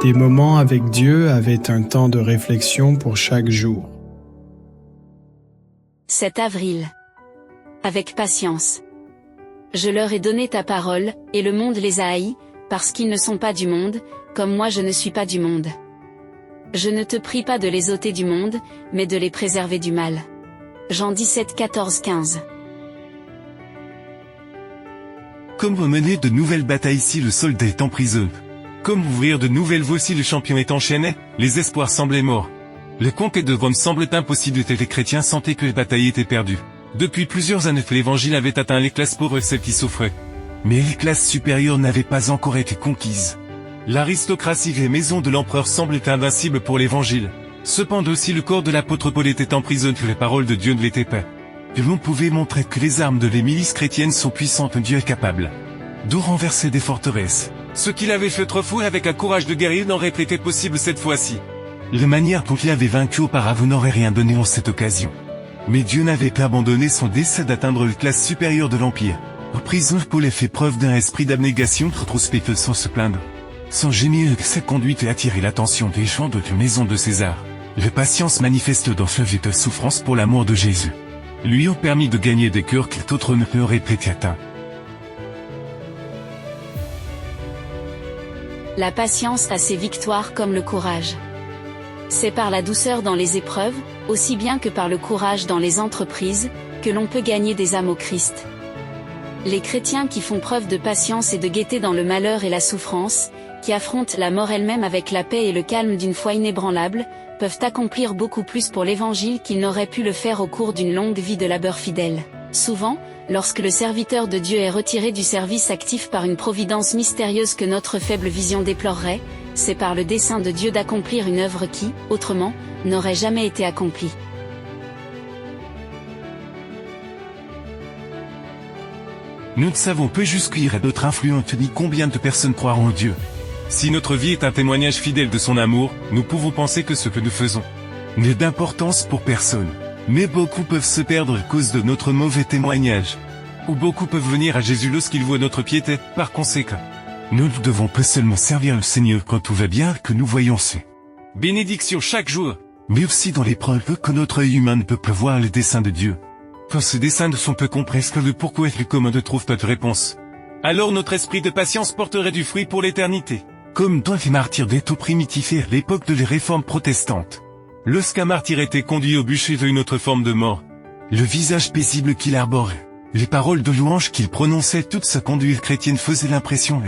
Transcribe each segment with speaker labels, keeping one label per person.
Speaker 1: Des moments avec Dieu avaient un temps de réflexion pour chaque jour.
Speaker 2: 7 avril. Avec patience. Je leur ai donné ta parole, et le monde les a haïs, parce qu'ils ne sont pas du monde, comme moi je ne suis pas du monde. Je ne te prie pas de les ôter du monde, mais de les préserver du mal. Jean 17, 14, 15.
Speaker 3: Comme mener de nouvelles batailles si le soldat est en prison. Comme ouvrir de nouvelles voies si le champion est enchaîné, les espoirs semblaient morts. Les conquêtes de Rome semblent impossibles et les chrétiens sentaient que les batailles étaient perdues. Depuis plusieurs années l'évangile avait atteint les classes pauvres et celles qui souffraient. Mais les classes supérieures n'avaient pas encore été conquises. L'aristocratie et les maisons de l'empereur semblaient invincibles pour l'évangile. Cependant si le corps de l'apôtre Paul était en prison que les paroles de Dieu ne l'étaient pas. Et l'on pouvait montrer que les armes de les milices chrétiennes sont puissantes et Dieu est capable de renverser des forteresses. Ce qu'il avait fait autrefois avec un courage de guerrier n'aurait pas été possible cette fois-ci. La manière dont il avait vaincu auparavant n'aurait rien donné en cette occasion. Mais Dieu n'avait pas abandonné son dessein d'atteindre les classes supérieures de l'Empire. En prison, Paul a fait preuve d'un esprit d'abnégation rétrospective sans se plaindre. Sans gémir, sa conduite a attiré l'attention des gens de la maison de César. La patience manifeste dans ce vide de souffrance pour l'amour de Jésus. Lui ont permis de gagner des cœurs que d'autres ne auraient été atteints.
Speaker 2: La patience a ses victoires comme le courage. C'est par la douceur dans les épreuves, aussi bien que par le courage dans les entreprises, que l'on peut gagner des âmes au Christ. Les chrétiens qui font preuve de patience et de gaieté dans le malheur et la souffrance, qui affrontent la mort elle-même avec la paix et le calme d'une foi inébranlable, peuvent accomplir beaucoup plus pour l'Évangile qu'ils n'auraient pu le faire au cours d'une longue vie de labeur fidèle. Souvent, lorsque le serviteur de Dieu est retiré du service actif par une providence mystérieuse que notre faible vision déplorerait, c'est par le dessein de Dieu d'accomplir une œuvre qui, autrement, n'aurait jamais été accomplie.
Speaker 3: Nous ne savons peu jusqu'où irait notre influence ni combien de personnes croiront en Dieu. Si notre vie est un témoignage fidèle de son amour, nous pouvons penser que ce que nous faisons n'est d'importance pour personne. Mais beaucoup peuvent se perdre à cause de notre mauvais témoignage. Ou beaucoup peuvent venir à Jésus lorsqu'ils voient notre piété, par conséquent. Nous ne devons pas seulement servir le Seigneur quand tout va bien que nous voyons ses bénédictions chaque jour, mais aussi dans l'épreuve que notre œil humain ne peut pas voir les desseins de Dieu. Quand ces desseins ne sont peu compris que le pourquoi et le comment ne trouvent pas de réponse. Alors notre esprit de patience porterait du fruit pour l'éternité. Comme dans les martyrs des taux primitifs et à l'époque de les réformes protestantes. Lorsqu'un martyr était conduit au bûcher de une autre forme de mort, le visage paisible qu'il arborait, les paroles de louange qu'il prononçait, toute sa conduite chrétienne faisait l'impression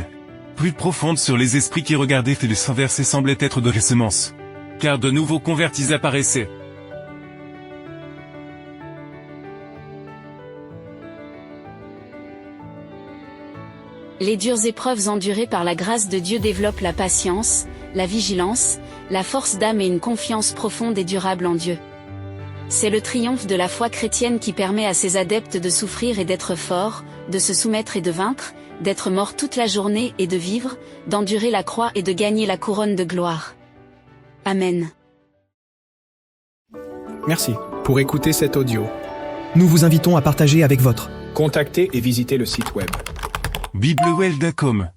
Speaker 3: plus profonde sur les esprits qui regardaient et les sans versets semblaient être de semences. Car de nouveaux convertis apparaissaient.
Speaker 2: Les dures épreuves endurées par la grâce de Dieu développent la patience, la vigilance, la force d'âme et une confiance profonde et durable en Dieu. C'est le triomphe de la foi chrétienne qui permet à ses adeptes de souffrir et d'être forts, de se soumettre et de vaincre, d'être morts toute la journée et de vivre, d'endurer la croix et de gagner la couronne de gloire. Amen.
Speaker 4: Merci pour écouter cet audio.
Speaker 5: Nous vous invitons à partager avec votre.
Speaker 4: Contactez et visitez le site web.
Speaker 3: biblewell.com